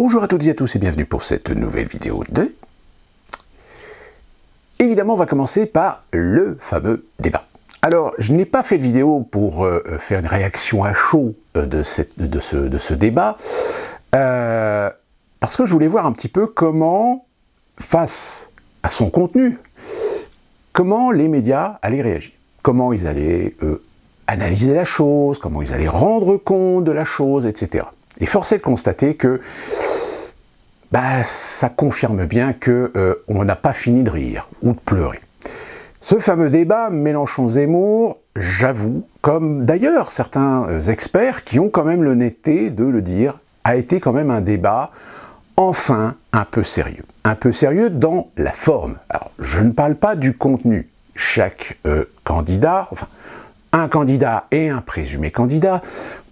Bonjour à toutes et à tous et bienvenue pour cette nouvelle vidéo de... Évidemment, on va commencer par le fameux débat. Alors, je n'ai pas fait de vidéo pour faire une réaction à chaud de ce débat, parce que je voulais voir un petit peu comment, face à son contenu, comment les médias allaient réagir, comment ils allaient analyser la chose, comment ils allaient rendre compte de la chose, etc. Et force est de constater que ça confirme bien qu'on n'a pas fini de rire ou de pleurer. Ce fameux débat Mélenchon-Zemmour, j'avoue, comme d'ailleurs certains experts qui ont quand même l'honnêteté de le dire, a été quand même un débat enfin un peu sérieux. Un peu sérieux dans la forme. Alors, je ne parle pas du contenu. Chaque candidat, enfin, un candidat et un présumé candidat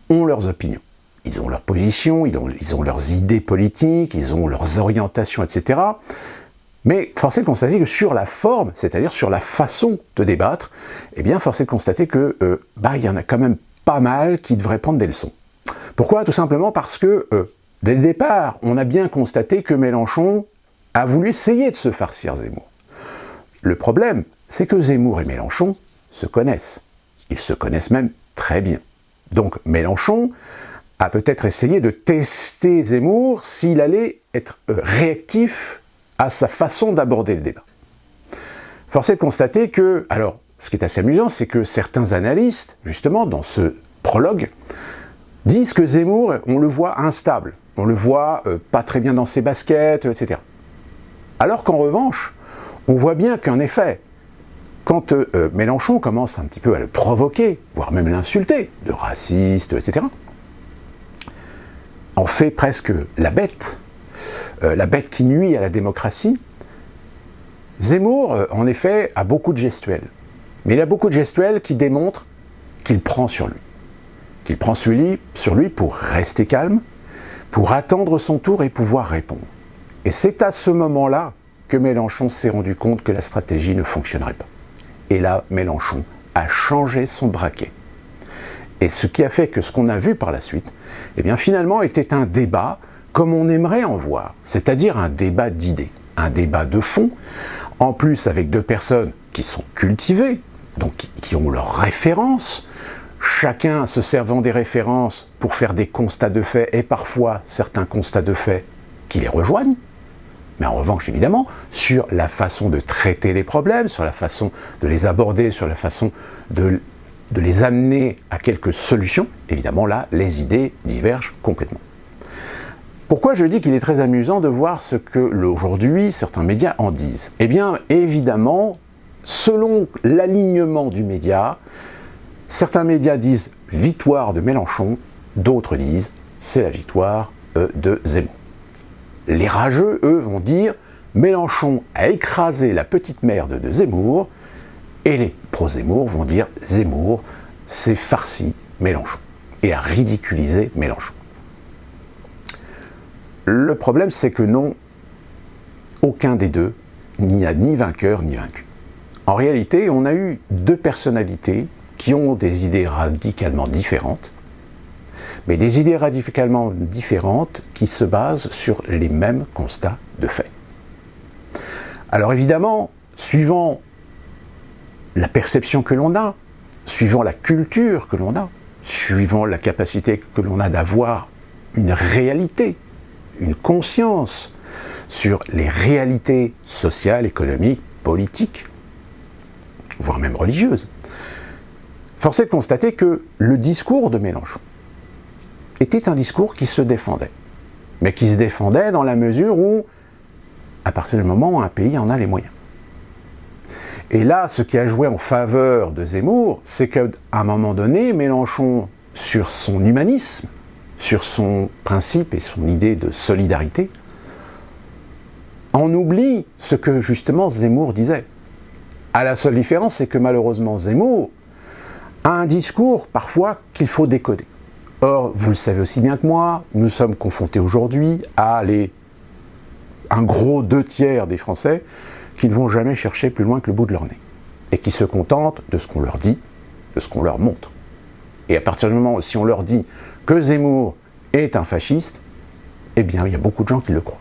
ont leurs opinions. Ils ont leurs positions, ils ont leurs idées politiques, ils ont leurs orientations, etc. Mais force est de constater que sur la forme, c'est-à-dire sur la façon de débattre, eh bien, force est de constater que il y en a quand même pas mal qui devraient prendre des leçons. Pourquoi? Tout simplement parce que, dès le départ, on a bien constaté que Mélenchon a voulu essayer de se farcir Zemmour. Le problème, c'est que Zemmour et Mélenchon se connaissent. Ils se connaissent même très bien. Donc Mélenchon a peut-être essayé de tester Zemmour s'il allait être réactif à sa façon d'aborder le débat. Force est de constater que, alors, ce qui est assez amusant, c'est que certains analystes, justement, dans ce prologue, disent que Zemmour, on le voit instable, on le voit pas très bien dans ses baskets, etc. Alors qu'en revanche, on voit bien qu'en effet, quand Mélenchon commence un petit peu à le provoquer, voire même l'insulter, de raciste, etc., en fait presque la bête qui nuit à la démocratie. Zemmour, en effet, a beaucoup de gestuels. Mais il a beaucoup de gestuels qui démontrent qu'il prend sur lui. Qu'il prend sur lui pour rester calme, pour attendre son tour et pouvoir répondre. Et c'est à ce moment-là que Mélenchon s'est rendu compte que la stratégie ne fonctionnerait pas. Et là, Mélenchon a changé son braquet. Et ce qui a fait que ce qu'on a vu par la suite, eh bien finalement était un débat comme on aimerait en voir, c'est-à-dire un débat d'idées, un débat de fond, en plus avec deux personnes qui sont cultivées, donc qui ont leurs références, chacun se servant des références pour faire des constats de faits, et parfois certains constats de faits qui les rejoignent, mais en revanche évidemment, sur la façon de traiter les problèmes, sur la façon de les aborder, sur la façon de les amener à quelques solutions, évidemment là, les idées divergent complètement. Pourquoi je dis qu'il est très amusant de voir ce que aujourd'hui certains médias en disent? Eh bien, évidemment, selon l'alignement du média, certains médias disent victoire de Mélenchon, d'autres disent c'est la victoire de Zemmour. Les rageux, eux, vont dire Mélenchon a écrasé la petite merde de Zemmour, et les pro-Zemmour vont dire Zemmour s'est farci Mélenchon et a ridiculisé Mélenchon. Le problème, c'est que non, aucun des deux n'y a ni vainqueur ni vaincu. En réalité, on a eu deux personnalités qui ont des idées radicalement différentes, mais des idées radicalement différentes qui se basent sur les mêmes constats de fait. Alors évidemment, suivant la perception que l'on a, suivant la culture que l'on a, suivant la capacité que l'on a d'avoir une réalité, une conscience sur les réalités sociales, économiques, politiques, voire même religieuses, force est de constater que le discours de Mélenchon était un discours qui se défendait, mais qui se défendait dans la mesure où, à partir du moment où un pays en a les moyens. Et là, ce qui a joué en faveur de Zemmour, c'est qu'à un moment donné, Mélenchon, sur son humanisme, sur son principe et son idée de solidarité, en oublie ce que justement Zemmour disait. À la seule différence, c'est que malheureusement Zemmour a un discours parfois qu'il faut décoder. Or, vous le savez aussi bien que moi, nous sommes confrontés aujourd'hui à un gros 2/3 des Français qui ne vont jamais chercher plus loin que le bout de leur nez, et qui se contentent de ce qu'on leur dit, de ce qu'on leur montre. Et à partir du moment où si on leur dit que Zemmour est un fasciste, Eh bien, il y a beaucoup de gens qui le croient.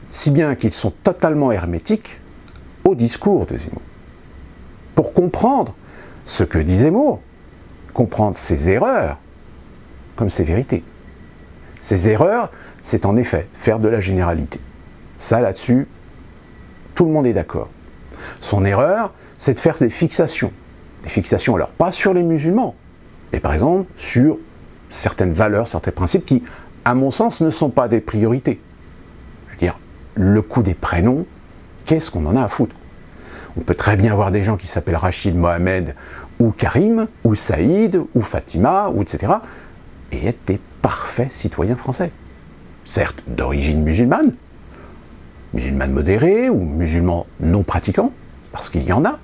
Si bien qu'ils sont totalement hermétiques au discours de Zemmour. Pour comprendre ce que dit Zemmour, comprendre ses erreurs comme ses vérités. Ses erreurs, c'est en effet faire de la généralité. Ça, là-dessus, tout le monde est d'accord. Son erreur, c'est de faire des fixations. Des fixations, alors pas sur les musulmans, mais par exemple sur certaines valeurs, certains principes qui, à mon sens, ne sont pas des priorités. Je veux dire, le coup des prénoms, qu'est-ce qu'on en a à foutre? On peut très bien avoir des gens qui s'appellent Rachid, Mohamed, ou Karim, ou Saïd, ou Fatima, ou etc., et être des parfaits citoyens français. Certes, d'origine musulmane modérée, ou musulmans non pratiquants, parce qu'il y en a.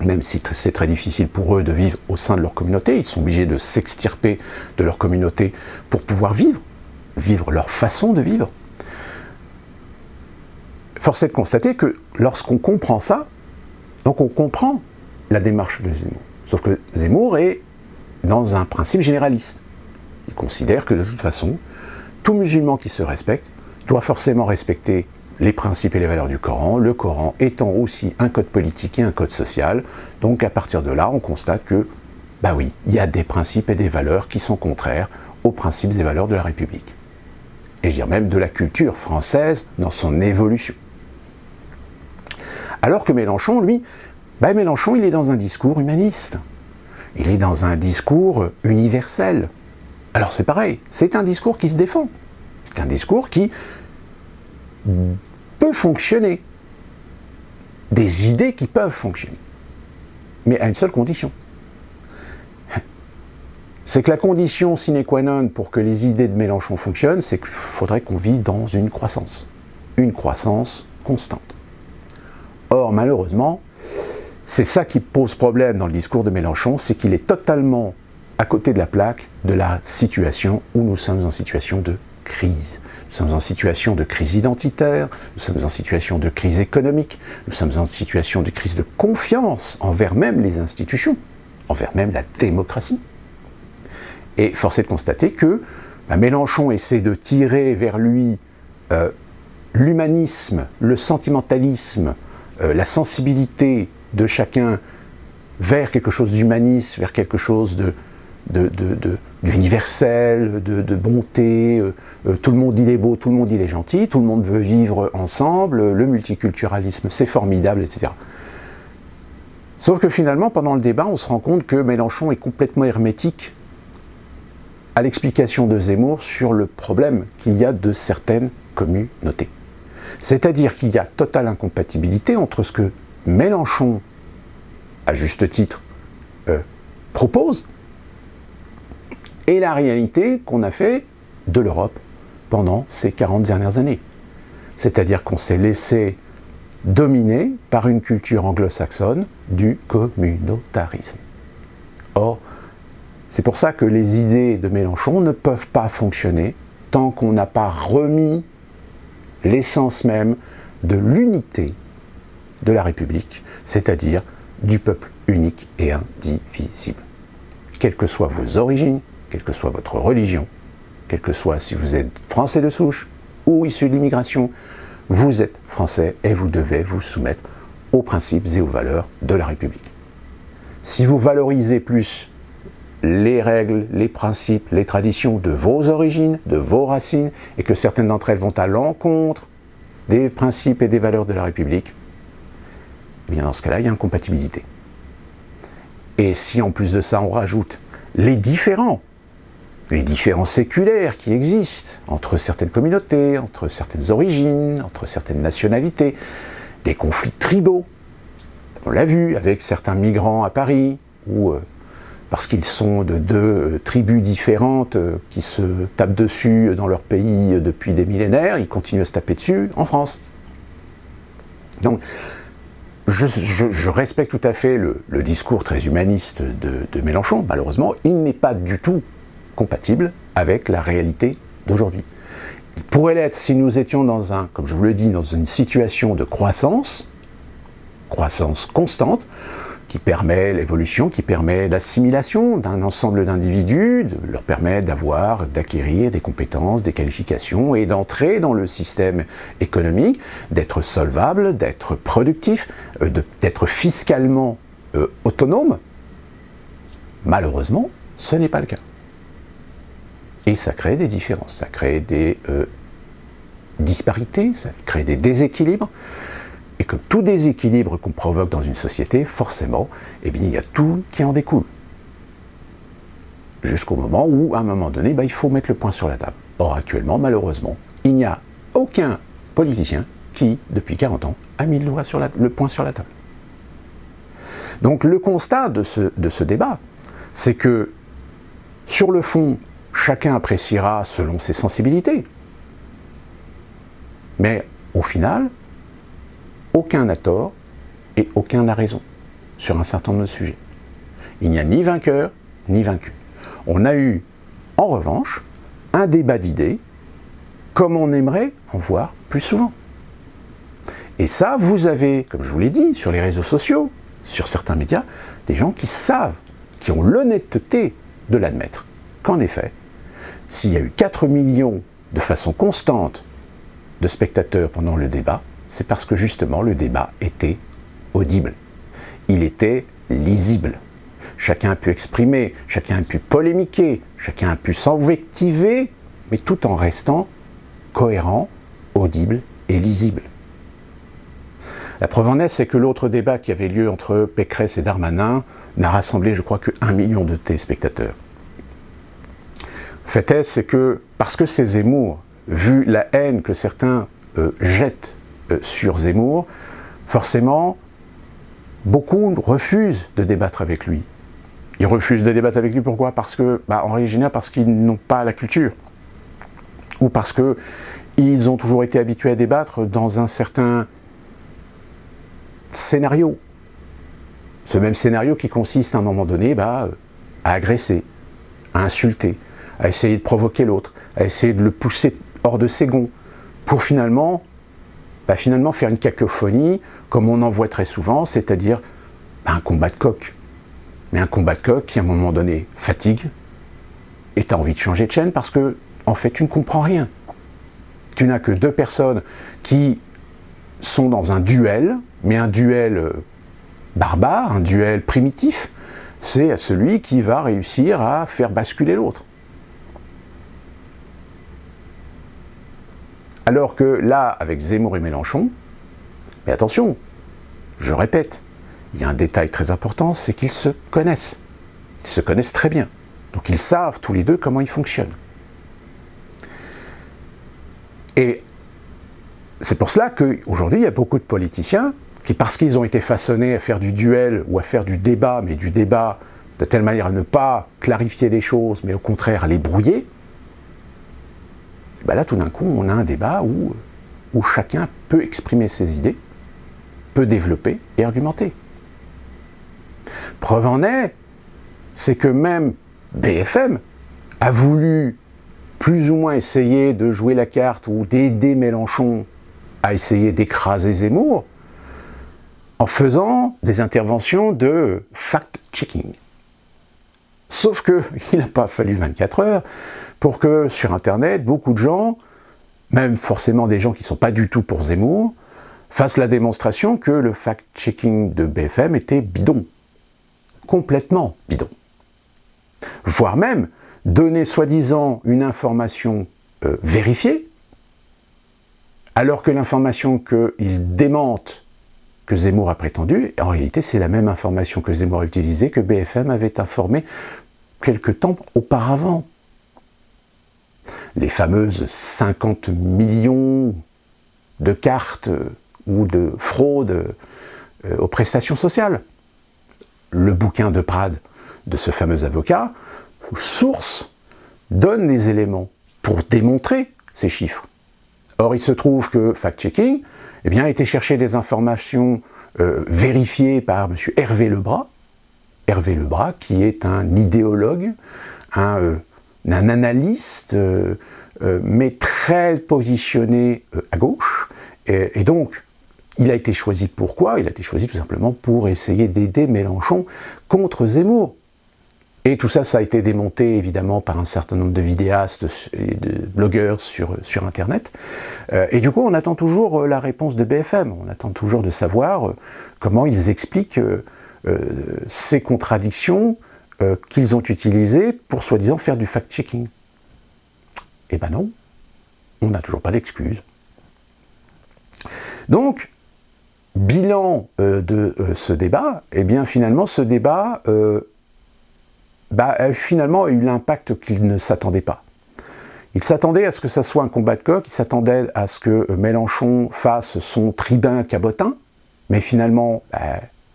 Même si c'est très difficile pour eux de vivre au sein de leur communauté, ils sont obligés de s'extirper de leur communauté pour pouvoir vivre leur façon de vivre. Force est de constater que lorsqu'on comprend ça, donc on comprend la démarche de Zemmour. Sauf que Zemmour est dans un principe généraliste. Il considère que de toute façon, tout musulman qui se respecte doit forcément respecter les principes et les valeurs du Coran, le Coran étant aussi un code politique et un code social. Donc à partir de là, on constate que, bah oui, il y a des principes et des valeurs qui sont contraires aux principes et valeurs de la République. Et je dirais même de la culture française dans son évolution. Alors que Mélenchon, lui, Mélenchon, il est dans un discours humaniste. Il est dans un discours universel. Alors c'est pareil, c'est un discours qui se défend. C'est un discours qui peut fonctionner. Des idées qui peuvent fonctionner. Mais à une seule condition. C'est que la condition sine qua non pour que les idées de Mélenchon fonctionnent, c'est qu'il faudrait qu'on vive dans une croissance. Une croissance constante. Or, malheureusement, c'est ça qui pose problème dans le discours de Mélenchon, c'est qu'il est totalement à côté de la plaque de la situation où nous sommes en situation de crise. Nous sommes en situation de crise identitaire, nous sommes en situation de crise économique, nous sommes en situation de crise de confiance envers même les institutions, envers même la démocratie. Et force est de constater que Mélenchon essaie de tirer vers lui l'humanisme, le sentimentalisme, la sensibilité de chacun vers quelque chose d'humaniste, vers quelque chose d'universel, de bonté, tout le monde il est beau, tout le monde il est gentil, tout le monde veut vivre ensemble, le multiculturalisme c'est formidable, etc. Sauf que finalement, pendant le débat, on se rend compte que Mélenchon est complètement hermétique à l'explication de Zemmour sur le problème qu'il y a de certaines communautés. C'est-à-dire qu'il y a totale incompatibilité entre ce que Mélenchon, à juste titre, propose, et la réalité qu'on a fait de l'Europe pendant ces 40 dernières années. C'est-à-dire qu'on s'est laissé dominer par une culture anglo-saxonne du communautarisme. Or, c'est pour ça que les idées de Mélenchon ne peuvent pas fonctionner tant qu'on n'a pas remis l'essence même de l'unité de la République, c'est-à-dire du peuple unique et indivisible. Quelles que soient vos origines, quelle que soit votre religion, quel que soit si vous êtes français de souche ou issu de l'immigration, vous êtes français et vous devez vous soumettre aux principes et aux valeurs de la République. Si vous valorisez plus les règles, les principes, les traditions de vos origines, de vos racines, et que certaines d'entre elles vont à l'encontre des principes et des valeurs de la République, eh bien dans ce cas-là, il y a incompatibilité. Et si en plus de ça, on rajoute les différents séculaires qui existent entre certaines communautés, entre certaines origines, entre certaines nationalités, des conflits tribaux, on l'a vu avec certains migrants à Paris, ou parce qu'ils sont de deux tribus différentes qui se tapent dessus dans leur pays depuis des millénaires, ils continuent à se taper dessus en France. Donc, je respecte tout à fait le discours très humaniste de Mélenchon. Malheureusement, il n'est pas du tout compatible avec la réalité d'aujourd'hui. Il pourrait l'être si nous étions comme je vous le dis, dans une situation de croissance constante, qui permet l'évolution, qui permet l'assimilation d'un ensemble d'individus, de leur permettre d'acquérir des compétences, des qualifications et d'entrer dans le système économique, d'être solvable, d'être productif, d'être fiscalement autonome. Malheureusement, ce n'est pas le cas. Et ça crée des différences, ça crée des disparités, ça crée des déséquilibres. Et comme tout déséquilibre qu'on provoque dans une société, forcément, eh bien, il y a tout qui en découle. Jusqu'au moment où, à un moment donné, il faut mettre le point sur la table. Or, actuellement, malheureusement, il n'y a aucun politicien qui, depuis 40 ans, a mis le point sur la table. Donc, le constat de ce débat, c'est que, sur le fond, chacun appréciera selon ses sensibilités. Mais, au final, aucun n'a tort et aucun n'a raison sur un certain nombre de sujets. Il n'y a ni vainqueur ni vaincu. On a eu, en revanche, un débat d'idées comme on aimerait en voir plus souvent. Et ça, vous avez, comme je vous l'ai dit, sur les réseaux sociaux, sur certains médias, des gens qui savent, qui ont l'honnêteté de l'admettre, qu'en effet, s'il y a eu 4 millions de façon constante de spectateurs pendant le débat, c'est parce que justement le débat était audible. Il était lisible. Chacun a pu exprimer, chacun a pu polémiquer, chacun a pu s'invectiver, mais tout en restant cohérent, audible et lisible. La preuve en est, c'est que l'autre débat qui avait lieu entre Pécresse et Darmanin n'a rassemblé, je crois, que 1 million de téléspectateurs. Fait est, c'est que, parce que c'est Zemmour, vu la haine que certains jettent sur Zemmour, forcément, beaucoup refusent de débattre avec lui. Ils refusent de débattre avec lui, pourquoi ? Parce que, en règle générale, parce qu'ils n'ont pas la culture. Ou parce qu'ils ont toujours été habitués à débattre dans un certain scénario. Ce même scénario qui consiste à un moment donné à agresser, à insulter, à essayer de provoquer l'autre, à essayer de le pousser hors de ses gonds, pour finalement faire une cacophonie, comme on en voit très souvent, c'est-à-dire un combat de coq. Mais un combat de coq qui, à un moment donné, fatigue, et tu as envie de changer de chaîne parce que, en fait, tu ne comprends rien. Tu n'as que 2 personnes qui sont dans un duel, mais un duel barbare, un duel primitif, c'est celui qui va réussir à faire basculer l'autre. Alors que là, avec Zemmour et Mélenchon, mais attention, je répète, il y a un détail très important, c'est qu'ils se connaissent. Ils se connaissent très bien. Donc ils savent tous les deux comment ils fonctionnent. Et c'est pour cela qu'aujourd'hui, il y a beaucoup de politiciens qui, parce qu'ils ont été façonnés à faire du duel ou à faire du débat, mais du débat de telle manière à ne pas clarifier les choses, mais au contraire à les brouiller, là, tout d'un coup, on a un débat où chacun peut exprimer ses idées, peut développer et argumenter. Preuve en est, c'est que même BFM a voulu plus ou moins essayer de jouer la carte ou d'aider Mélenchon à essayer d'écraser Zemmour en faisant des interventions de fact-checking. Sauf qu'il n'a pas fallu 24 heures pour que sur Internet, beaucoup de gens, même forcément des gens qui ne sont pas du tout pour Zemmour, fassent la démonstration que le fact-checking de BFM était bidon. Complètement bidon. Voire même donner soi-disant une information vérifiée, alors que l'information qu'il démente que Zemmour a prétendue, en réalité c'est la même information que Zemmour a utilisée, que BFM avait informé quelque temps auparavant. Les fameuses 50 millions de cartes ou de fraudes aux prestations sociales. Le bouquin de Prade de ce fameux avocat, source, donne les éléments pour démontrer ces chiffres. Or, il se trouve que fact-checking a été chercher des informations vérifiées par M. Hervé Lebras. Hervé Lebras, qui est un idéologue, un analyste, mais très positionné à gauche. Et donc, Il a été choisi pourquoi? Il a été choisi tout simplement pour essayer d'aider Mélenchon contre Zemmour. Et tout ça, ça a été démonté évidemment par un certain nombre de vidéastes et de blogueurs sur Internet. Et du coup, on attend toujours la réponse de BFM. On attend toujours de savoir comment ils expliquent ces contradictions qu'ils ont utilisées pour soi-disant faire du fact-checking. Eh ben non, on n'a toujours pas d'excuses. Donc, bilan de ce débat, eh bien finalement ce débat finalement a eu l'impact qu'il ne s'attendait pas. Il s'attendait à ce que ça soit un combat de coq, il s'attendait à ce que Mélenchon fasse son tribun cabotin, mais finalement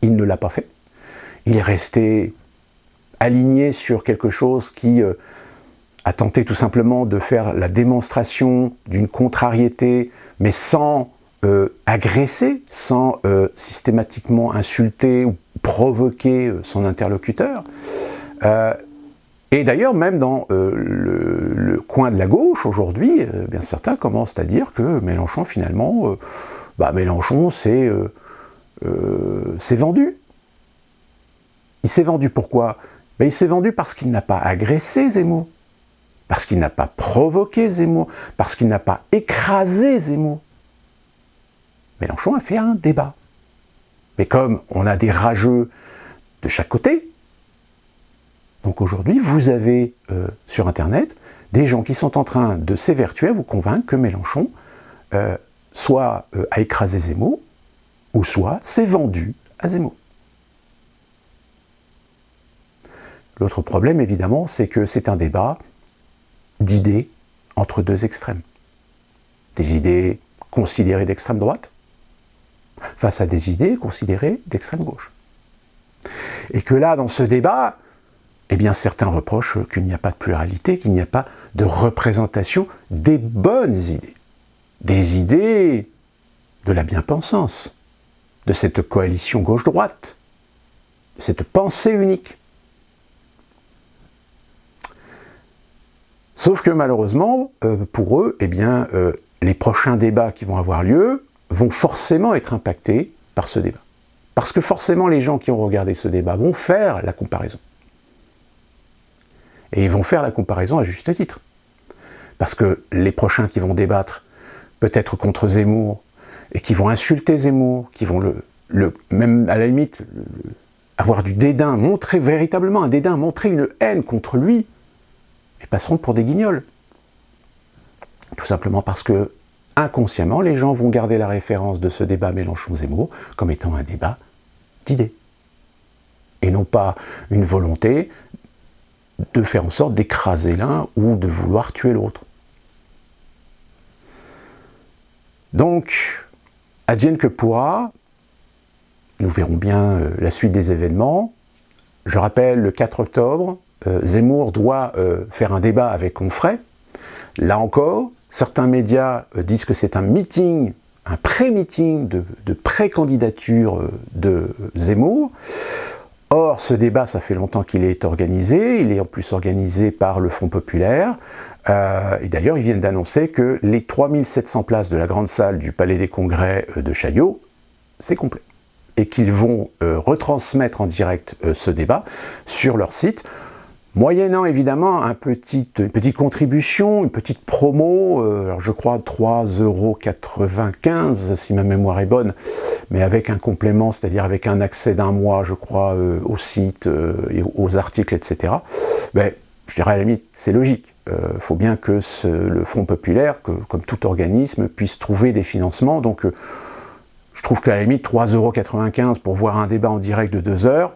il ne l'a pas fait. Il est resté aligné sur quelque chose qui a tenté tout simplement de faire la démonstration d'une contrariété, mais sans agresser, sans systématiquement insulter ou provoquer son interlocuteur. Et d'ailleurs, même dans le coin de la gauche, aujourd'hui, bien certains commencent à dire que Mélenchon, finalement, Mélenchon s'est vendu. Il s'est vendu pourquoi? Il s'est vendu parce qu'il n'a pas agressé Zemmour, parce qu'il n'a pas provoqué Zemmour, parce qu'il n'a pas écrasé Zemmour. Mélenchon a fait un débat. Mais comme on a des rageux de chaque côté, donc aujourd'hui, vous avez sur Internet des gens qui sont en train de s'évertuer à vous convaincre que Mélenchon soit a écrasé Zemmour, ou soit s'est vendu à Zemmour. L'autre problème, évidemment, c'est que c'est un débat d'idées entre deux extrêmes. Des idées considérées d'extrême droite face à des idées considérées d'extrême gauche. Et que là, dans ce débat, eh bien, certains reprochent qu'il n'y a pas de pluralité, qu'il n'y a pas de représentation des bonnes idées. Des idées de la bien-pensance, de cette coalition gauche-droite, de cette pensée unique. Sauf que malheureusement, pour eux, eh bien, les prochains débats qui vont avoir lieu vont forcément être impactés par ce débat. Parce que forcément, les gens qui ont regardé ce débat vont faire la comparaison. Et ils vont faire la comparaison à juste titre. Parce que les prochains qui vont débattre, peut-être contre Zemmour, et qui vont insulter Zemmour, qui vont même à la limite avoir du dédain, montrer véritablement un dédain, montrer une haine contre lui, et passeront pour des guignols. Tout simplement parce que, inconsciemment, les gens vont garder la référence de ce débat Mélenchon-Zemmour comme étant un débat d'idées. Et non pas une volonté de faire en sorte d'écraser l'un ou de vouloir tuer l'autre. Donc, advienne que pourra, nous verrons bien la suite des événements. Je rappelle, le 4 octobre, Zemmour doit faire un débat avec Onfray. Là encore, certains médias disent que c'est un meeting, un pré-meeting de pré-candidature de Zemmour. Or, ce débat, ça fait longtemps qu'il est organisé. Il est en plus organisé par le Front Populaire. Et d'ailleurs, ils viennent d'annoncer que les 3700 places de la grande salle du Palais des Congrès de Chaillot, c'est complet. Et qu'ils vont retransmettre en direct ce débat sur leur site, moyennant évidemment une petite contribution, une petite promo, alors je crois 3,95 € si ma mémoire est bonne, mais avec un complément, c'est-à-dire avec un accès d'1 mois, je crois, au site, et aux articles, etc. Mais je dirais à la limite, c'est logique. Il faut bien que le Front Populaire, comme tout organisme, puisse trouver des financements. Donc je trouve qu'à la limite, 3,95 € pour voir un débat en direct de 2 heures,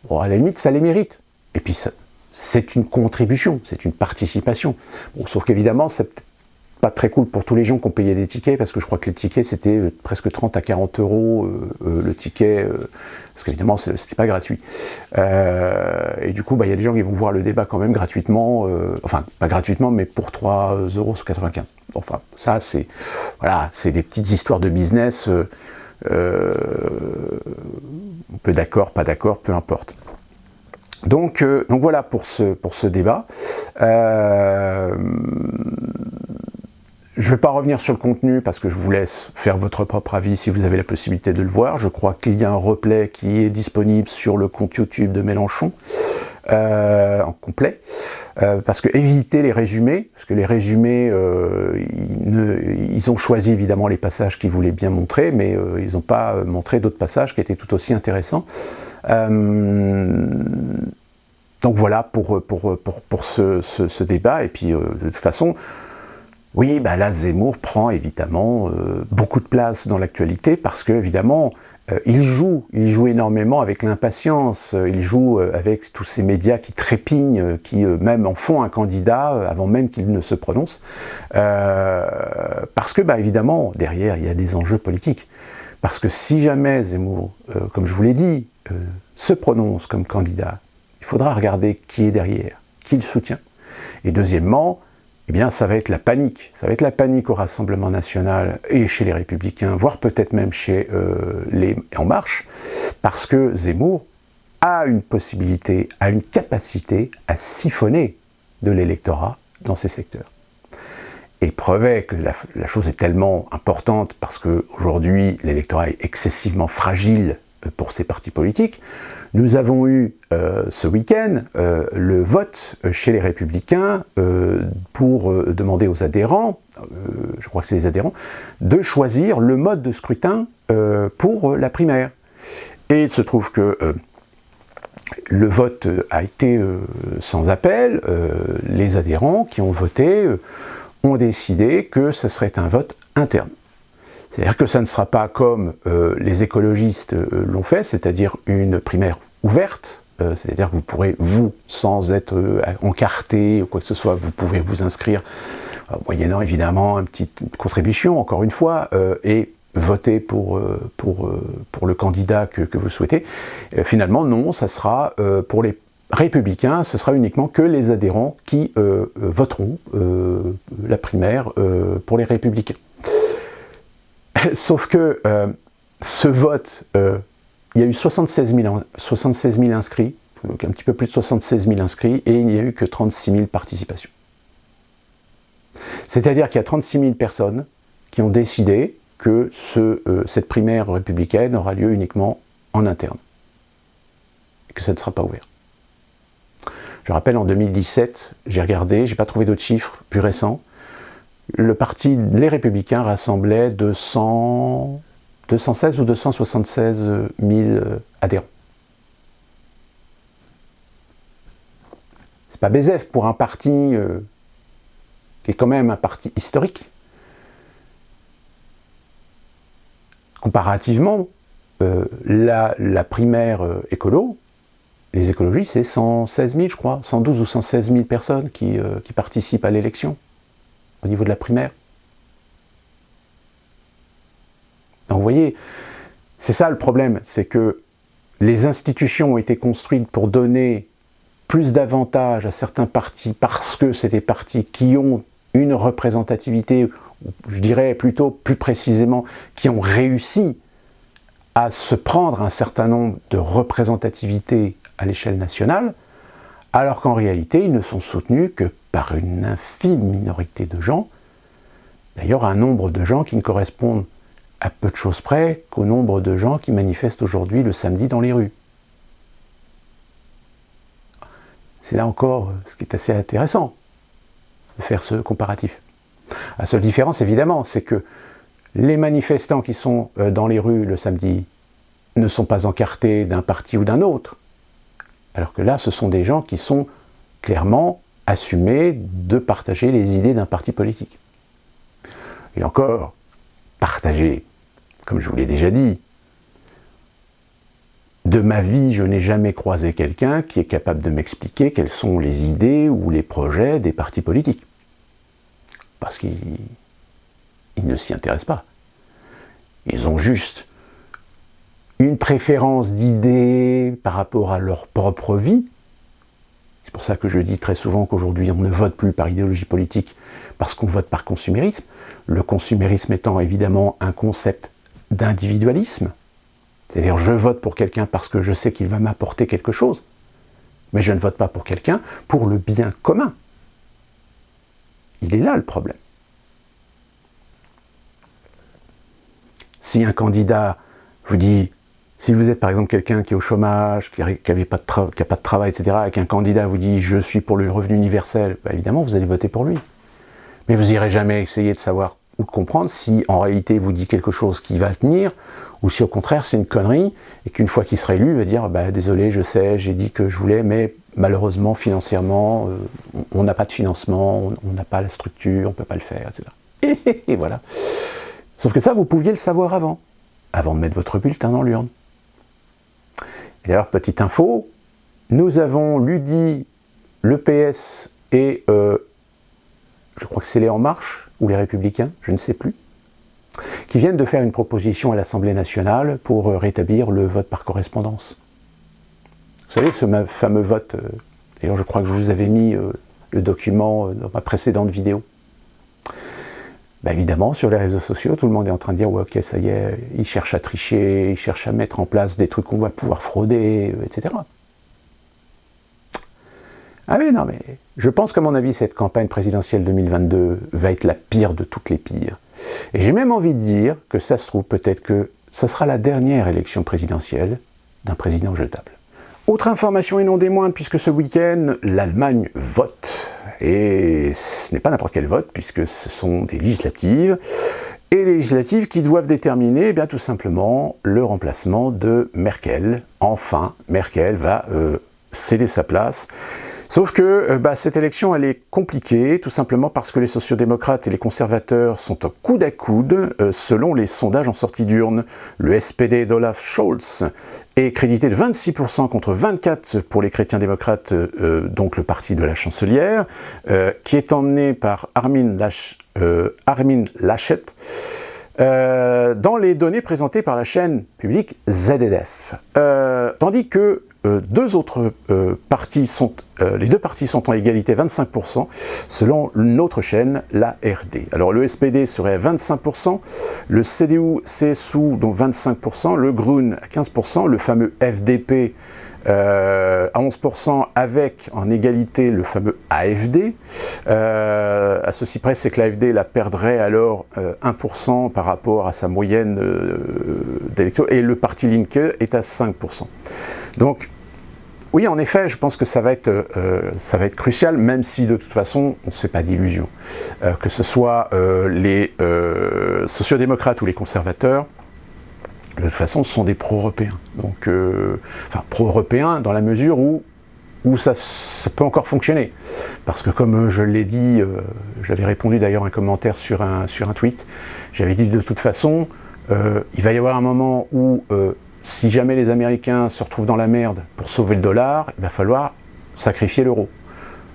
bon, à la limite, ça les mérite. Et puis, c'est une contribution, c'est une participation. Bon, sauf qu'évidemment, c'est peut-être pas très cool pour tous les gens qui ont payé des tickets, parce que je crois que les tickets, c'était presque 30 à 40 € le ticket, parce qu'évidemment, c'était pas gratuit. Et du coup, y a des gens qui vont voir le débat quand même gratuitement, enfin, pas gratuitement, mais pour 3,95 €. Enfin, ça, c'est des petites histoires de business, on peut d'accord, pas d'accord, peu importe. Donc voilà pour ce débat. Je ne vais pas revenir sur le contenu parce que je vous laisse faire votre propre avis si vous avez la possibilité de le voir. Je crois qu'il y a un replay qui est disponible sur le compte YouTube de Mélenchon, en complet. Parce que évitez les résumés, parce que les résumés, ils ont choisi évidemment les passages qu'ils voulaient bien montrer, mais ils n'ont pas montré d'autres passages qui étaient tout aussi intéressants. Donc voilà pour ce débat. Et puis de toute façon, oui, bah là Zemmour prend évidemment beaucoup de place dans l'actualité parce que évidemment il joue énormément avec l'impatience, il joue avec tous ces médias qui trépignent, qui même en font un candidat avant même qu'il ne se prononce, parce que bah évidemment derrière il y a des enjeux politiques. Parce que si jamais Zemmour, comme je vous l'ai dit, se prononce comme candidat, il faudra regarder qui est derrière, qui le soutient. Et deuxièmement, eh bien, ça va être la panique. Ça va être la panique au Rassemblement National et chez les Républicains, voire peut-être même chez les En Marche, parce que Zemmour a une possibilité, a une capacité à siphonner de l'électorat dans ces secteurs. Et preuve est que la chose est tellement importante parce qu'aujourd'hui, l'électorat est excessivement fragile pour ces partis politiques. Nous avons eu ce week-end le vote chez les Républicains pour demander aux adhérents, je crois que c'est les adhérents, de choisir le mode de scrutin pour la primaire. Et il se trouve que le vote a été sans appel. Les adhérents qui ont voté ont décidé que ce serait un vote interne. C'est-à-dire que ça ne sera pas comme les écologistes l'ont fait, c'est-à-dire une primaire ouverte, c'est-à-dire que vous pourrez, vous, sans être encarté ou quoi que ce soit, vous pouvez vous inscrire, moyennant évidemment une petite contribution, encore une fois, et voter pour le candidat que vous souhaitez. Finalement, non, ça sera pour les Républicains, ce sera uniquement que les adhérents qui voteront la primaire pour les Républicains. Sauf que ce vote, il y a eu 76 000 inscrits, donc un petit peu plus de 76 000 inscrits, et il n'y a eu que 36 000 participations. C'est-à-dire qu'il y a 36 000 personnes qui ont décidé que cette primaire républicaine aura lieu uniquement en interne, et que ça ne sera pas ouvert. Je rappelle, en 2017, j'ai regardé, j'ai pas trouvé d'autres chiffres plus récents, le parti Les Républicains rassemblait 216 ou 276 000 adhérents. C'est pas BZF pour un parti qui est quand même un parti historique. Comparativement, la primaire écolo, les écologistes, c'est 116 000, je crois, 112 ou 116 000 personnes qui participent à l'élection au niveau de la primaire. Donc vous voyez, c'est ça le problème, c'est que les institutions ont été construites pour donner plus d'avantages à certains partis parce que c'est des partis qui ont une représentativité, je dirais plutôt plus précisément, qui ont réussi à se prendre un certain nombre de représentativités à l'échelle nationale, alors qu'en réalité, ils ne sont soutenus que par une infime minorité de gens, d'ailleurs un nombre de gens qui ne correspondent à peu de choses près qu'au nombre de gens qui manifestent aujourd'hui le samedi dans les rues. C'est là encore ce qui est assez intéressant, de faire ce comparatif. La seule différence, évidemment, c'est que les manifestants qui sont dans les rues le samedi ne sont pas encartés d'un parti ou d'un autre, alors que là, ce sont des gens qui sont clairement assumés de partager les idées d'un parti politique. Et encore, partager, comme je vous l'ai déjà dit, de ma vie, je n'ai jamais croisé quelqu'un qui est capable de m'expliquer quelles sont les idées ou les projets des partis politiques. Parce qu'ils ne s'y intéressent pas. Ils ont juste une préférence d'idées par rapport à leur propre vie. C'est pour ça que je dis très souvent qu'aujourd'hui on ne vote plus par idéologie politique parce qu'on vote par consumérisme. Le consumérisme étant évidemment un concept d'individualisme. C'est-à-dire je vote pour quelqu'un parce que je sais qu'il va m'apporter quelque chose, mais je ne vote pas pour quelqu'un pour le bien commun. Il est là le problème. Si un candidat vous dit, si vous êtes par exemple quelqu'un qui est au chômage, qui n'a pas de travail, etc., et qu'un candidat vous dit « je suis pour le revenu universel », bah évidemment vous allez voter pour lui. Mais vous n'irez jamais essayer de savoir ou de comprendre si en réalité il vous dit quelque chose qui va tenir, ou si au contraire c'est une connerie, et qu'une fois qu'il sera élu, il va dire bah, « désolé, je sais, j'ai dit que je voulais, mais malheureusement, financièrement, on n'a pas de financement, on n'a pas la structure, on ne peut pas le faire, etc. » Et voilà. Sauf que ça, vous pouviez le savoir avant de mettre votre bulletin dans l'urne. Et d'ailleurs, petite info, nous avons l'UDI, le PS et je crois que c'est les En Marche, ou les Républicains, je ne sais plus, qui viennent de faire une proposition à l'Assemblée nationale pour rétablir le vote par correspondance. Vous savez, ce fameux vote, d'ailleurs je crois que je vous avais mis le document dans ma précédente vidéo. Ben évidemment, sur les réseaux sociaux, tout le monde est en train de dire ouais, « ok, ça y est, ils cherchent à tricher, ils cherchent à mettre en place des trucs qu'on va pouvoir frauder, etc. » Ah mais non, mais je pense qu'à mon avis, cette campagne présidentielle 2022 va être la pire de toutes les pires. Et j'ai même envie de dire que ça se trouve peut-être que ça sera la dernière élection présidentielle d'un président jetable. Autre information et non des moindres, puisque ce week-end, l'Allemagne vote. Et ce n'est pas n'importe quel vote, puisque ce sont des législatives. Et les législatives qui doivent déterminer, eh bien, tout simplement, le remplacement de Merkel. Enfin, Merkel va céder sa place. Sauf que cette élection, elle est compliquée, tout simplement parce que les sociodémocrates et les conservateurs sont au coude à coude, selon les sondages en sortie d'urne. Le SPD d'Olaf Scholz est crédité de 26% contre 24% pour les chrétiens démocrates, donc le parti de la chancelière, qui est emmené par Armin Laschet, dans les données présentées par la chaîne publique ZDF. Tandis que les deux partis sont en égalité 25%, selon une autre chaîne, l'ARD. Alors le SPD serait à 25%, le CDU-CSU donc 25%, le Grün à 15%, le fameux FDP à 11%, avec en égalité le fameux AFD. À ceci près, c'est que l'AFD la perdrait alors 1% par rapport à sa moyenne d'électeurs, et le parti Linke est à 5%. Donc, oui, en effet, je pense que ça va être crucial, même si de toute façon, on ne se fait pas d'illusions. Que ce soit les sociodémocrates ou les conservateurs, de toute façon, ce sont des pro-européens. Donc, enfin, pro-européens dans la mesure où ça peut encore fonctionner. Parce que comme je l'ai dit, j'avais répondu d'ailleurs un commentaire sur un tweet, j'avais dit de toute façon, il va y avoir un moment où si jamais les Américains se retrouvent dans la merde pour sauver le dollar, il va falloir sacrifier l'euro.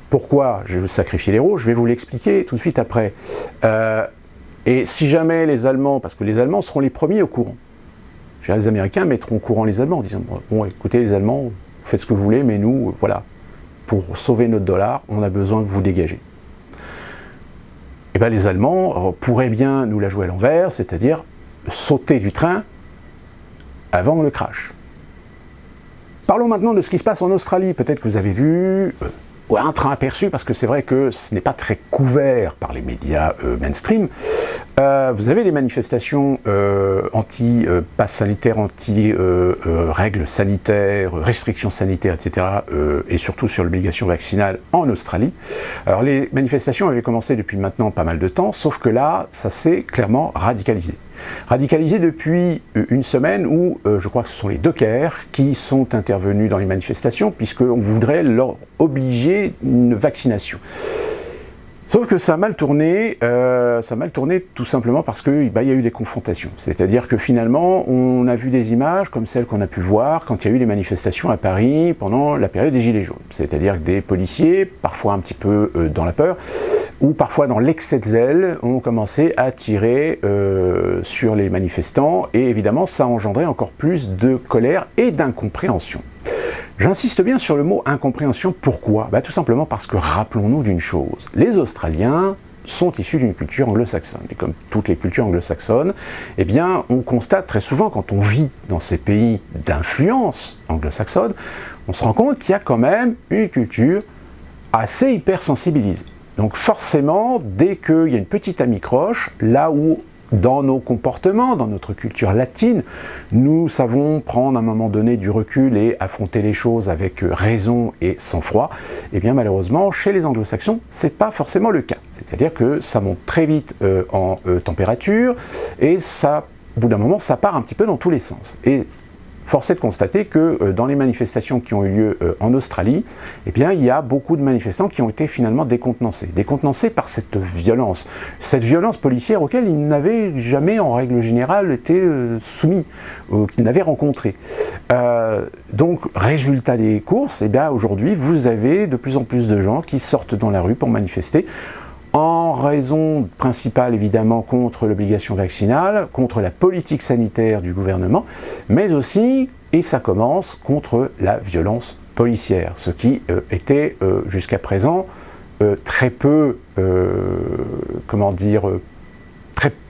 Pourquoi je veux sacrifier l'euro? Je vais vous l'expliquer tout de suite après. Et si jamais les Allemands, parce que les Allemands seront les premiers au courant, les Américains mettront au courant les Allemands en disant bon, écoutez les Allemands, faites ce que vous voulez, mais nous, voilà, pour sauver notre dollar, on a besoin de vous dégager. Et bien les Allemands pourraient bien nous la jouer à l'envers, c'est-à-dire sauter du train avant le crash. Parlons maintenant de ce qui se passe en Australie. Peut-être que vous avez vu un train aperçu, parce que c'est vrai que ce n'est pas très couvert par les médias mainstream. Vous avez des manifestations anti-pass sanitaire, anti-règles sanitaires, restrictions sanitaires, etc. Et surtout sur l'obligation vaccinale en Australie. Alors les manifestations avaient commencé depuis maintenant pas mal de temps, sauf que là, ça s'est clairement radicalisé. Radicalisé depuis une semaine où je crois que ce sont les dockers qui sont intervenus dans les manifestations, puisqu'on voudrait leur obliger une vaccination. Sauf que ça a mal tourné tout simplement parce qu'il y a eu des confrontations. C'est-à-dire que finalement, on a vu des images comme celles qu'on a pu voir quand il y a eu les manifestations à Paris pendant la période des Gilets jaunes. C'est-à-dire que des policiers, parfois un petit peu dans la peur, ou parfois dans l'excès de zèle, ont commencé à tirer sur les manifestants, et évidemment ça a engendré encore plus de colère et d'incompréhension. J'insiste bien sur le mot incompréhension, pourquoi? Tout simplement parce que rappelons-nous d'une chose, les Australiens sont issus d'une culture anglo-saxonne, et comme toutes les cultures anglo-saxonnes, eh bien on constate très souvent quand on vit dans ces pays d'influence anglo-saxonne, on se rend compte qu'il y a quand même une culture assez hypersensibilisée. Donc forcément, dès qu'il y a une petite amicroche, là où dans nos comportements, dans notre culture latine, nous savons prendre à un moment donné du recul et affronter les choses avec raison et sang-froid. Et bien malheureusement, chez les anglo-saxons, c'est pas forcément le cas. C'est-à-dire que ça monte très vite en température et ça, au bout d'un moment, ça part un petit peu dans tous les sens. Et force est de constater que dans les manifestations qui ont eu lieu en Australie, eh bien, il y a beaucoup de manifestants qui ont été finalement décontenancés. Décontenancés par cette violence policière auquel ils n'avaient jamais, en règle générale, été soumis, qu'ils n'avaient rencontré. Donc, résultat des courses, eh bien, aujourd'hui, vous avez de plus en plus de gens qui sortent dans la rue pour manifester, en raison principale évidemment contre l'obligation vaccinale, contre la politique sanitaire du gouvernement, mais aussi, et ça commence, contre la violence policière, ce qui était jusqu'à présent très peu,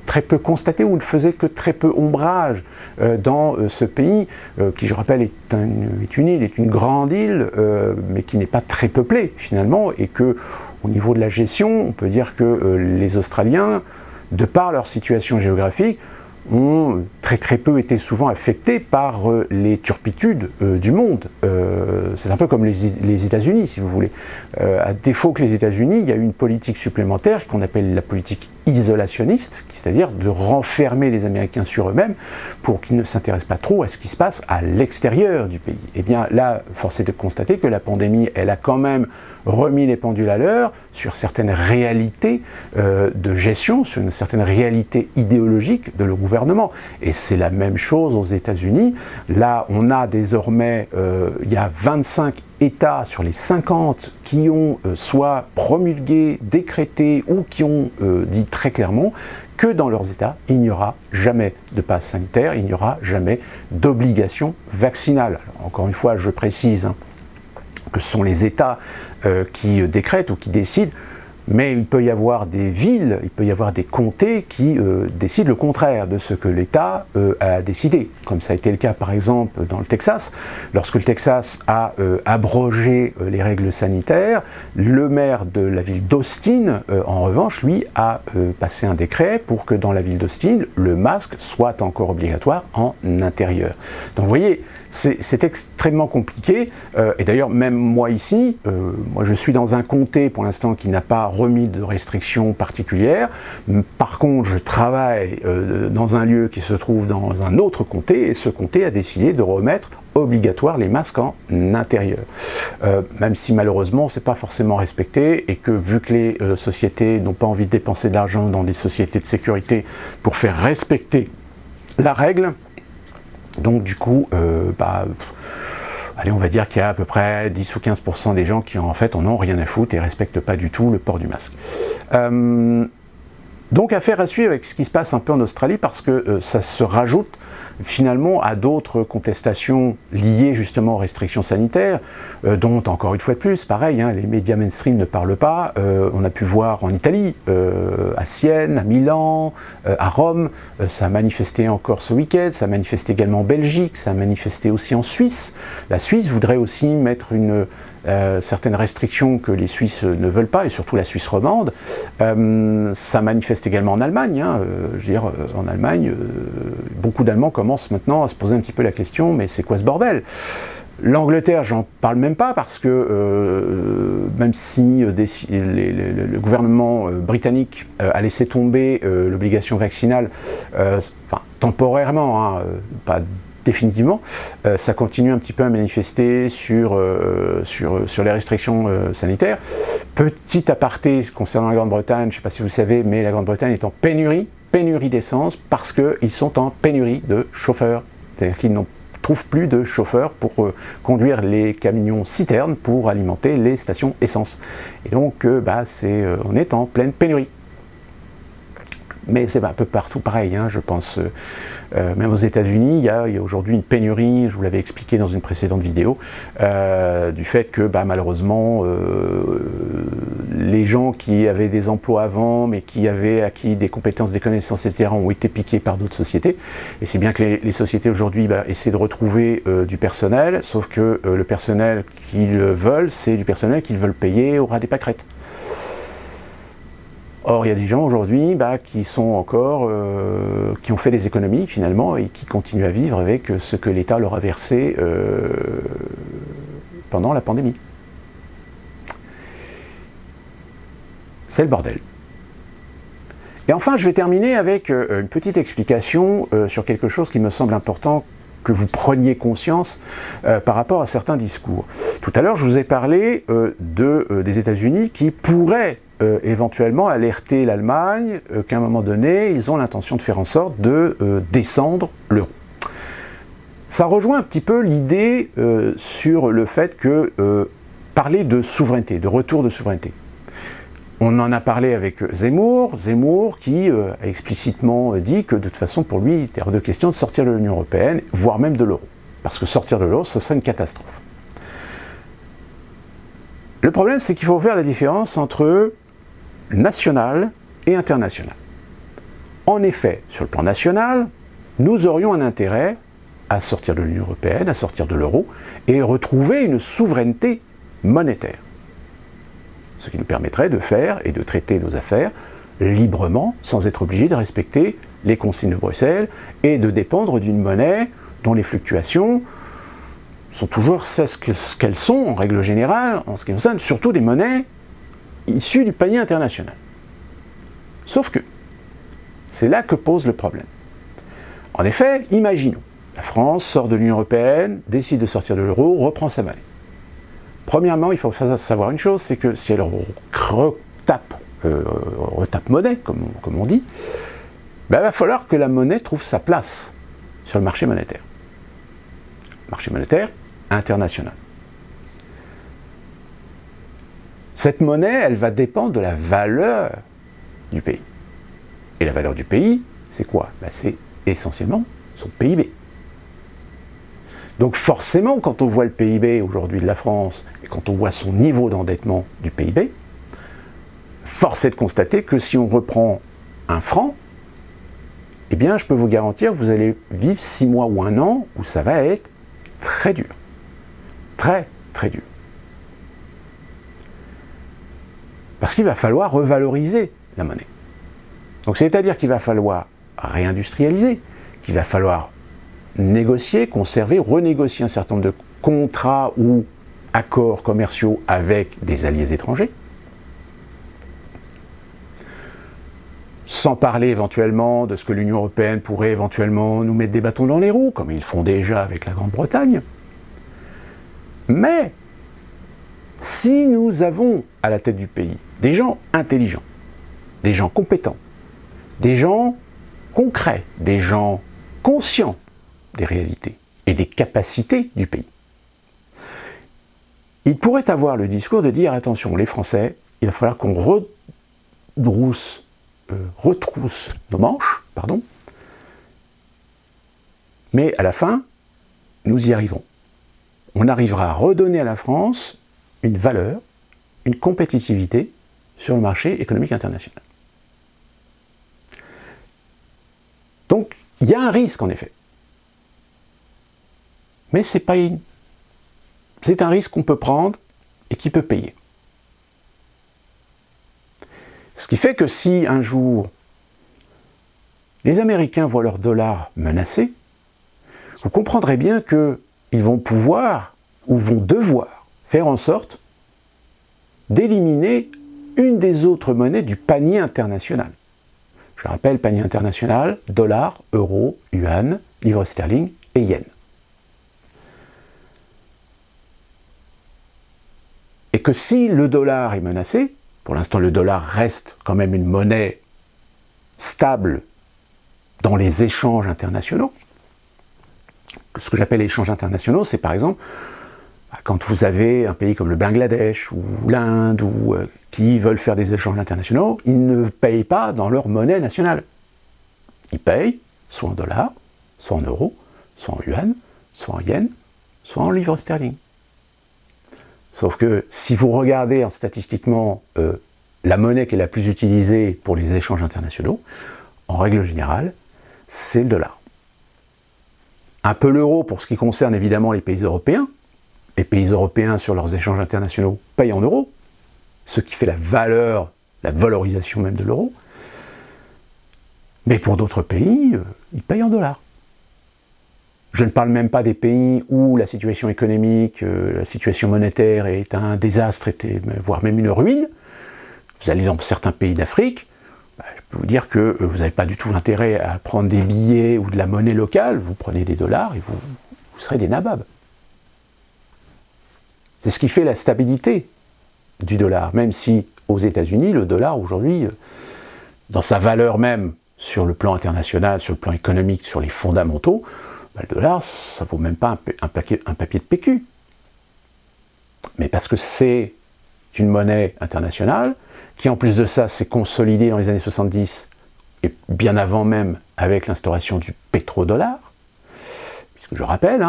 très peu constaté, ou ne faisait que très peu ombrage dans ce pays, qui je rappelle est une grande île, mais qui n'est pas très peuplée finalement, et que au niveau de la gestion, on peut dire que les Australiens, de par leur situation géographique, ont très peu été souvent affectés par les turpitudes du monde. C'est un peu comme les États-Unis, si vous voulez. À défaut que les États-Unis, il y a eu une politique supplémentaire qu'on appelle la politique isolationniste, c'est-à-dire de renfermer les Américains sur eux-mêmes pour qu'ils ne s'intéressent pas trop à ce qui se passe à l'extérieur du pays. Et bien là, force est de constater que la pandémie, elle a quand même remis les pendules à l'heure sur certaines réalités de gestion, sur une certaine réalité idéologique de le gouvernement. Et c'est la même chose aux États-Unis. Là, on a désormais, il y a 25 États sur les 50 qui ont soit promulgué, décrété ou qui ont dit très clairement que dans leurs États, il n'y aura jamais de passe sanitaire, il n'y aura jamais d'obligation vaccinale. Alors, encore une fois, je précise que ce sont les États qui décrètent ou qui décident, mais il peut y avoir des villes, il peut y avoir des comtés qui décident le contraire de ce que l'État a décidé, comme ça a été le cas par exemple dans le Texas. Lorsque le Texas a abrogé les règles sanitaires, le maire de la ville d'Austin, en revanche, lui, a passé un décret pour que dans la ville d'Austin, le masque soit encore obligatoire en intérieur. Donc vous voyez, c'est extrêmement compliqué, et d'ailleurs même moi ici, moi je suis dans un comté pour l'instant qui n'a pas remis de restrictions particulières. Par contre, je travaille dans un lieu qui se trouve dans un autre comté, et ce comté a décidé de remettre obligatoire les masques en intérieur. Même si malheureusement c'est pas forcément respecté, et que vu que les sociétés n'ont pas envie de dépenser de l'argent dans des sociétés de sécurité pour faire respecter la règle, donc du coup, allez, on va dire qu'il y a à peu près 10 ou 15% des gens qui en fait en ont rien à foutre et ne respectent pas du tout le port du masque. Donc affaire à suivre avec ce qui se passe un peu en Australie, parce que ça se rajoute finalement à d'autres contestations liées justement aux restrictions sanitaires, dont encore une fois de plus, pareil, les médias mainstream ne parlent pas. On a pu voir en Italie, à Sienne, à Milan, à Rome, ça a manifesté encore ce week-end, ça a manifesté également en Belgique, ça a manifesté aussi en Suisse. La Suisse voudrait aussi mettre certaines restrictions que les Suisses ne veulent pas, et surtout la Suisse romande. Ça manifeste également en Allemagne. Je veux dire, en Allemagne, beaucoup d'Allemands commencent maintenant à se poser un petit peu la question, mais c'est quoi ce bordel ? L'Angleterre, j'en parle même pas, parce que même si le gouvernement britannique a laissé tomber l'obligation vaccinale, enfin temporairement, pas définitivement, ça continue un petit peu à manifester sur les restrictions sanitaires. Petit aparté concernant la Grande-Bretagne, je ne sais pas si vous savez, mais la Grande-Bretagne est en pénurie d'essence, parce qu'ils sont en pénurie de chauffeurs. C'est-à-dire qu'ils n'ont trouvent plus de chauffeurs pour conduire les camions citernes pour alimenter les stations essence. Et donc, on est en pleine pénurie. Mais c'est un peu partout pareil, je pense. Même aux États-Unis, il y a aujourd'hui une pénurie, je vous l'avais expliqué dans une précédente vidéo, du fait que malheureusement, les gens qui avaient des emplois avant, mais qui avaient acquis des compétences, des connaissances, etc., ont été piqués par d'autres sociétés. Et c'est bien que les sociétés aujourd'hui essaient de retrouver du personnel, sauf que le personnel qu'ils veulent, c'est du personnel qu'ils veulent payer au ras des pâquerettes. Or, il y a des gens aujourd'hui qui sont encore, qui ont fait des économies finalement et qui continuent à vivre avec ce que l'État leur a versé pendant la pandémie. C'est le bordel. Et enfin, je vais terminer avec une petite explication sur quelque chose qui me semble important que vous preniez conscience par rapport à certains discours. Tout à l'heure, je vous ai parlé des États-Unis qui pourraient éventuellement alerter l'Allemagne qu'à un moment donné, ils ont l'intention de faire en sorte de descendre l'euro. Ça rejoint un petit peu l'idée sur le fait que parler de souveraineté, de retour de souveraineté. On en a parlé avec Zemmour qui a explicitement dit que de toute façon pour lui il était hors de question de sortir de l'Union Européenne, voire même de l'euro. Parce que sortir de l'euro, ce serait une catastrophe. Le problème, c'est qu'il faut faire la différence entre national et international. En effet, sur le plan national, nous aurions un intérêt à sortir de l'Union Européenne, à sortir de l'euro, et retrouver une souveraineté monétaire. Ce qui nous permettrait de faire et de traiter nos affaires librement, sans être obligé de respecter les consignes de Bruxelles et de dépendre d'une monnaie dont les fluctuations sont toujours ce qu'elles sont en règle générale, en ce qui concerne surtout des monnaies issues du panier international. Sauf que, c'est là que pose le problème. En effet, imaginons, la France sort de l'Union Européenne, décide de sortir de l'euro, reprend sa monnaie. Premièrement, il faut savoir une chose, c'est que si elle retape monnaie, comme on dit, il va falloir que la monnaie trouve sa place sur le marché monétaire. Marché monétaire international. Cette monnaie, elle va dépendre de la valeur du pays. Et la valeur du pays, c'est quoi? C'est essentiellement son PIB. Donc forcément, quand on voit le PIB aujourd'hui de la France, et quand on voit son niveau d'endettement du PIB, force est de constater que si on reprend un franc, eh bien je peux vous garantir que vous allez vivre 6 mois ou 1 an où ça va être très dur. Très, très dur. Parce qu'il va falloir revaloriser la monnaie. Donc c'est-à-dire qu'il va falloir réindustrialiser, qu'il va falloir négocier, conserver, renégocier un certain nombre de contrats ou accords commerciaux avec des alliés étrangers. Sans parler éventuellement de ce que l'Union Européenne pourrait éventuellement nous mettre des bâtons dans les roues, comme ils font déjà avec la Grande-Bretagne. Mais, si nous avons à la tête du pays des gens intelligents, des gens compétents, des gens concrets, des gens conscients des réalités et des capacités du pays, il pourrait avoir le discours de dire attention, les Français, il va falloir qu'on retrousse nos manches, mais à la fin, nous y arriverons. On arrivera à redonner à la France une valeur, une compétitivité sur le marché économique international. Donc, il y a un risque en effet. Mais c'est un risque qu'on peut prendre et qui peut payer. Ce qui fait que si un jour les Américains voient leur dollar menacé, vous comprendrez bien qu'ils vont pouvoir ou vont devoir faire en sorte d'éliminer une des autres monnaies du panier international. Je rappelle, panier international, dollar, euro, yuan, livre sterling et yen. Et que si le dollar est menacé, pour l'instant le dollar reste quand même une monnaie stable dans les échanges internationaux. Ce que j'appelle échanges internationaux, c'est par exemple quand vous avez un pays comme le Bangladesh ou l'Inde qui veulent faire des échanges internationaux, ils ne payent pas dans leur monnaie nationale. Ils payent soit en dollars, soit en euros, soit en yuan, soit en yen, soit en livre sterling. Sauf que si vous regardez statistiquement la monnaie qui est la plus utilisée pour les échanges internationaux, en règle générale, c'est le dollar. Un peu l'euro pour ce qui concerne évidemment les pays européens. Les pays européens sur leurs échanges internationaux payent en euros, ce qui fait la valeur la valorisation même de l'euro. Mais pour d'autres pays, ils payent en dollars. Je ne parle même pas des pays où la situation économique, la situation monétaire est un désastre, voire même une ruine. Vous allez dans certains pays d'Afrique, je peux vous dire que vous n'avez pas du tout intérêt à prendre des billets ou de la monnaie locale, vous prenez des dollars et vous serez des nababs. C'est ce qui fait la stabilité du dollar, même si aux États-Unis, le dollar aujourd'hui, dans sa valeur même sur le plan international, sur le plan économique, sur les fondamentaux, le dollar, ça ne vaut même pas un papier de PQ. Mais parce que c'est une monnaie internationale, qui en plus de ça s'est consolidée dans les années 70, et bien avant même avec l'instauration du pétrodollar, puisque je rappelle,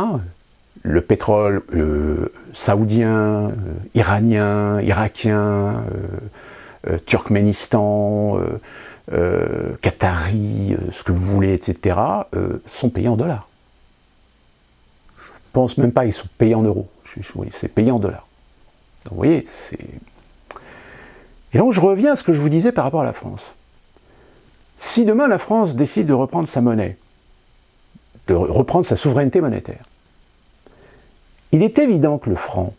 le pétrole saoudien, iranien, irakien, Turkménistan, Qatari, ce que vous voulez, etc., sont payés en dollars. Je pense même pas qu'ils sont payés en euros, c'est payé en dollars. Donc vous voyez, c'est... Et donc je reviens à ce que je vous disais par rapport à la France. Si demain la France décide de reprendre sa monnaie, de reprendre sa souveraineté monétaire, il est évident que le franc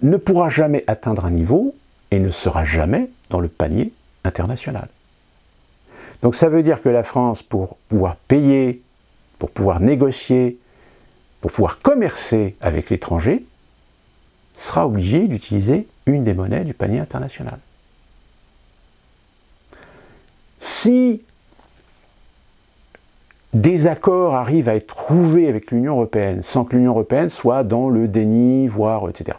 ne pourra jamais atteindre un niveau et ne sera jamais dans le panier international. Donc ça veut dire que la France, pour pouvoir payer, pour pouvoir négocier, pour pouvoir commercer avec l'étranger, sera obligée d'utiliser une des monnaies du panier international. Si des accords arrivent à être trouvés avec l'Union européenne, sans que l'Union européenne soit dans le déni, voire etc.,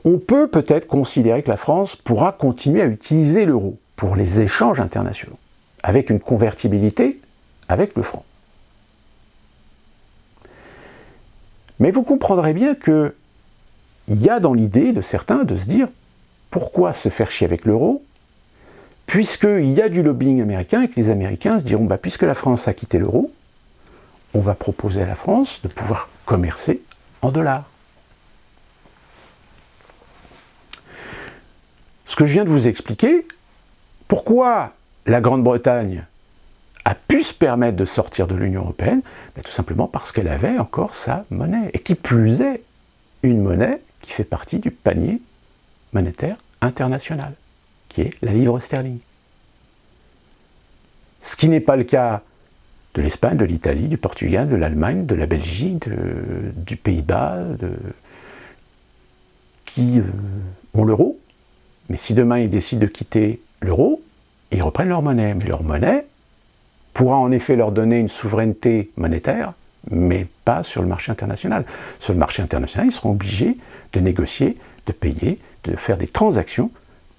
on peut peut-être considérer que la France pourra continuer à utiliser l'euro pour les échanges internationaux, avec une convertibilité avec le franc. Mais vous comprendrez bien qu'il y a dans l'idée de certains de se dire pourquoi se faire chier avec l'euro, puisqu'il y a du lobbying américain et que les Américains se diront puisque la France a quitté l'euro, on va proposer à la France de pouvoir commercer en dollars. Ce que je viens de vous expliquer, pourquoi la Grande-Bretagne a pu se permettre de sortir de l'Union européenne, tout simplement parce qu'elle avait encore sa monnaie, et qui plus est, une monnaie qui fait partie du panier monétaire international, qui est la livre sterling. Ce qui n'est pas le cas de l'Espagne, de l'Italie, du Portugal, de l'Allemagne, de la Belgique, du Pays-Bas, qui ont l'euro. Mais si demain ils décident de quitter l'euro, ils reprennent leur monnaie. Mais leur monnaie pourra en effet leur donner une souveraineté monétaire, mais pas sur le marché international. Sur le marché international, ils seront obligés de négocier, de payer, de faire des transactions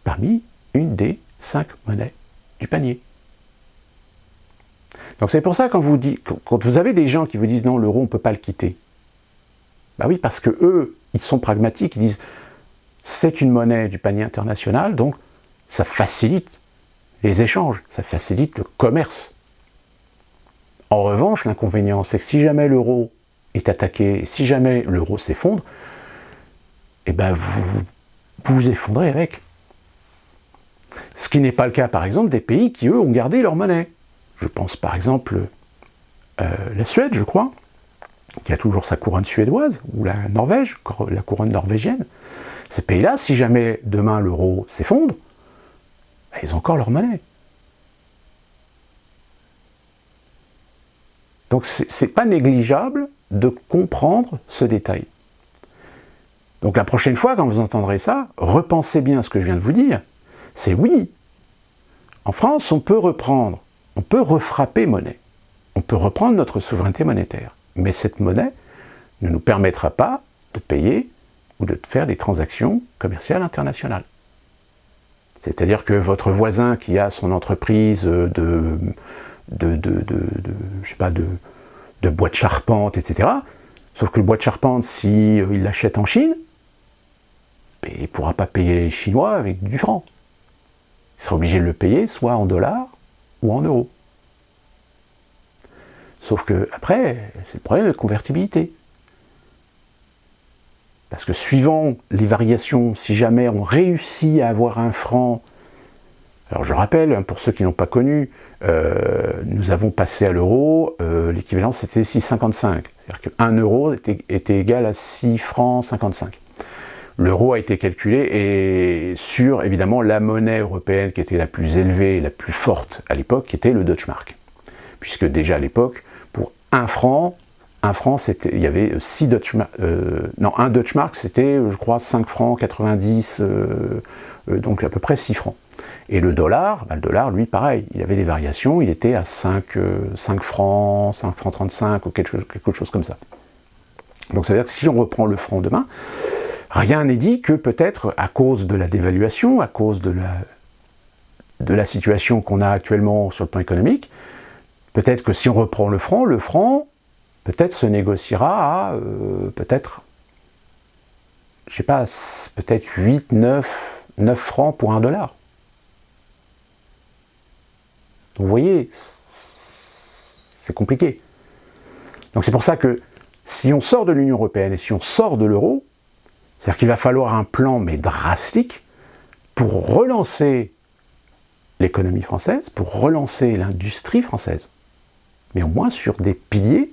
parmi une des 5 monnaies du panier. Donc c'est pour ça quand vous avez des gens qui vous disent non, l'euro on ne peut pas le quitter. Oui, parce que eux, ils sont pragmatiques, ils disent c'est une monnaie du panier international, donc ça facilite les échanges, ça facilite le commerce. En revanche, l'inconvénient, c'est que si jamais l'euro est attaqué, si jamais l'euro s'effondre, vous vous effondrez avec. Ce qui n'est pas le cas, par exemple, des pays qui, eux, ont gardé leur monnaie. Je pense, par exemple, la Suède, je crois, qui a toujours sa couronne suédoise, ou la Norvège, la couronne norvégienne. Ces pays-là, si jamais demain l'euro s'effondre, ils ont encore leur monnaie. Donc c'est pas négligeable de comprendre ce détail. Donc la prochaine fois, quand vous entendrez ça, repensez bien à ce que je viens de vous dire. C'est oui, en France, on peut reprendre, on peut refrapper monnaie. On peut reprendre notre souveraineté monétaire. Mais cette monnaie ne nous permettra pas de payer ou de faire des transactions commerciales internationales. C'est-à-dire que votre voisin qui a son entreprise de bois de charpente, etc. Sauf que le bois de charpente, s'il l'achète en Chine, il ne pourra pas payer les Chinois avec du franc. Il sera obligé de le payer soit en dollars ou en euros. Sauf que après, c'est le problème de convertibilité. Parce que suivant les variations, si jamais on réussit à avoir un franc, alors je rappelle, pour ceux qui n'ont pas connu, nous avons passé à l'euro, l'équivalent c'était 6,55. C'est-à-dire que 1 euro était égal à 6 francs 55. L'euro a été calculé et sur évidemment la monnaie européenne qui était la plus élevée, la plus forte à l'époque, qui était le Deutschmark. Puisque déjà à l'époque, pour un franc c'était, il y avait 6 Deutschmark, un Deutschmark c'était je crois 5 francs 90, donc à peu près 6 francs. Et le dollar lui pareil, il avait des variations, il était à 5 francs 35 ou quelque chose comme ça. Donc ça veut dire que si on reprend le franc demain, rien n'est dit que peut-être à cause de la dévaluation, à cause de la situation qu'on a actuellement sur le plan économique, peut-être que si on reprend le franc, peut-être se négociera à, peut-être, je sais pas, peut-être 8, 9 francs pour 1 dollar. Donc vous voyez, c'est compliqué. Donc c'est pour ça que si on sort de l'Union européenne et si on sort de l'euro, c'est-à-dire qu'il va falloir un plan, mais drastique, pour relancer l'économie française, pour relancer l'industrie française, mais au moins sur des piliers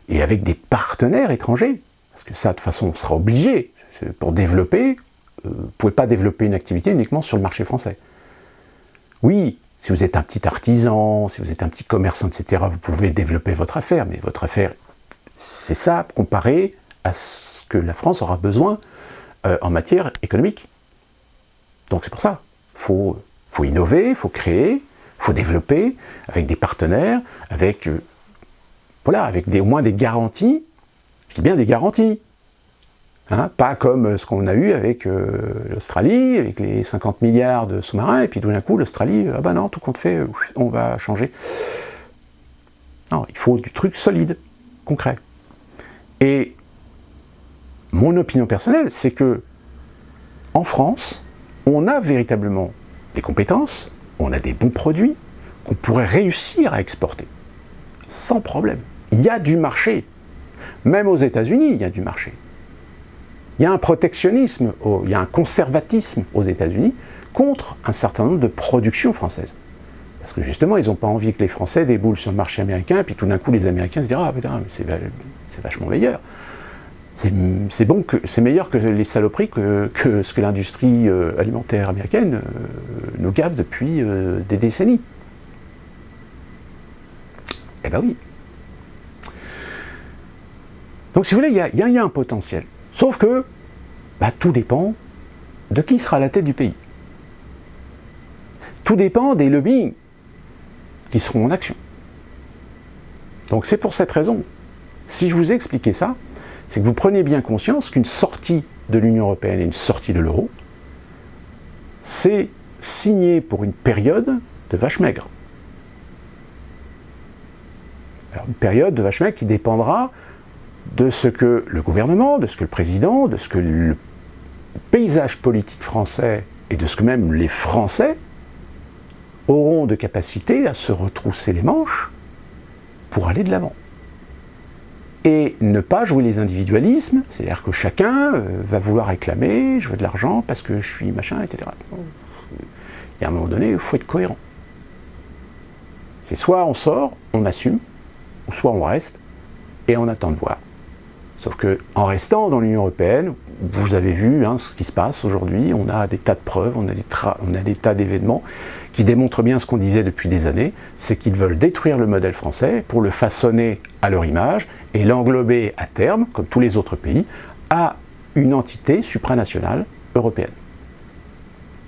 et avec des partenaires étrangers. Parce que ça, de toute façon, on sera obligé. Pour développer, vous ne pouvez pas développer une activité uniquement sur le marché français. Oui, si vous êtes un petit artisan, si vous êtes un petit commerçant, etc., vous pouvez développer votre affaire, mais votre affaire, c'est ça, comparé à ce que la France aura besoin en matière économique. Donc c'est pour ça, faut innover, il faut créer, il faut développer avec des partenaires, avec au moins des garanties. Je dis bien des garanties. Hein, pas comme ce qu'on a eu avec l'Australie, avec les 50 milliards de sous-marins, et puis tout d'un coup l'Australie, ah ben non, tout compte fait, on va changer. Non, il faut du truc solide, concret. Et mon opinion personnelle, c'est que en France, on a véritablement des compétences, on a des bons produits qu'on pourrait réussir à exporter, sans problème. Il y a du marché. Même aux États-Unis, il y a du marché. Il y a un protectionnisme, il y a un conservatisme aux États-Unis contre un certain nombre de productions françaises. Parce que justement, ils n'ont pas envie que les Français déboulent sur le marché américain, et puis tout d'un coup, les Américains se disent « Ah putain, c'est vachement meilleur. C'est bon, c'est meilleur que les saloperies que ce que l'industrie alimentaire américaine nous gave depuis des décennies. » Eh ben oui. Donc si vous voulez, il y a un potentiel. Sauf que tout dépend de qui sera à la tête du pays. Tout dépend des lobbying qui seront en action. Donc c'est pour cette raison, si je vous ai expliqué ça, c'est que vous preniez bien conscience qu'une sortie de l'Union européenne et une sortie de l'euro, c'est signé pour une période de vache maigre. Alors une période de vache maigre qui dépendra de ce que le gouvernement, de ce que le président, de ce que le paysage politique français et de ce que même les Français auront de capacité à se retrousser les manches pour aller de l'avant. Et ne pas jouer les individualismes, c'est-à-dire que chacun va vouloir réclamer, je veux de l'argent parce que je suis machin, etc. Il y a un moment donné, il faut être cohérent. C'est soit on sort, on assume, ou soit on reste et on attend de voir. Sauf qu'en restant dans l'Union européenne, vous avez vu ce qui se passe aujourd'hui, on a des tas de preuves, on a des tas d'événements qui démontrent bien ce qu'on disait depuis des années, c'est qu'ils veulent détruire le modèle français pour le façonner à leur image et l'englober à terme, comme tous les autres pays, à une entité supranationale européenne.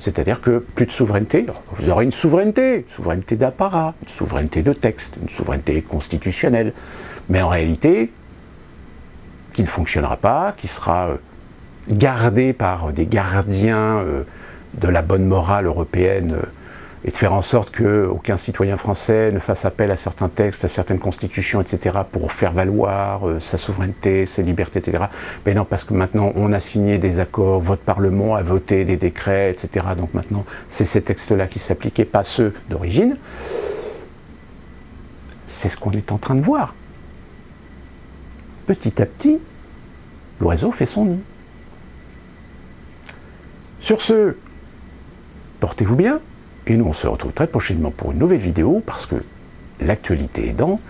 C'est-à-dire que plus de souveraineté, vous aurez une souveraineté d'apparat, une souveraineté de texte, une souveraineté constitutionnelle, mais en réalité, qui ne fonctionnera pas, qui sera gardée par des gardiens de la bonne morale européenne et de faire en sorte qu'aucun citoyen français ne fasse appel à certains textes, à certaines constitutions, etc., pour faire valoir sa souveraineté, ses libertés, etc. Mais non, parce que maintenant, on a signé des accords, votre Parlement a voté des décrets, etc. Donc maintenant, c'est ces textes-là qui s'appliquaient, pas ceux d'origine. C'est ce qu'on est en train de voir. Petit à petit, l'oiseau fait son nid. Sur ce, portez-vous bien, et nous on se retrouve très prochainement pour une nouvelle vidéo, parce que l'actualité aidant,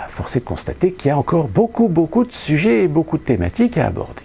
force est de constater qu'il y a encore beaucoup de sujets et beaucoup de thématiques à aborder.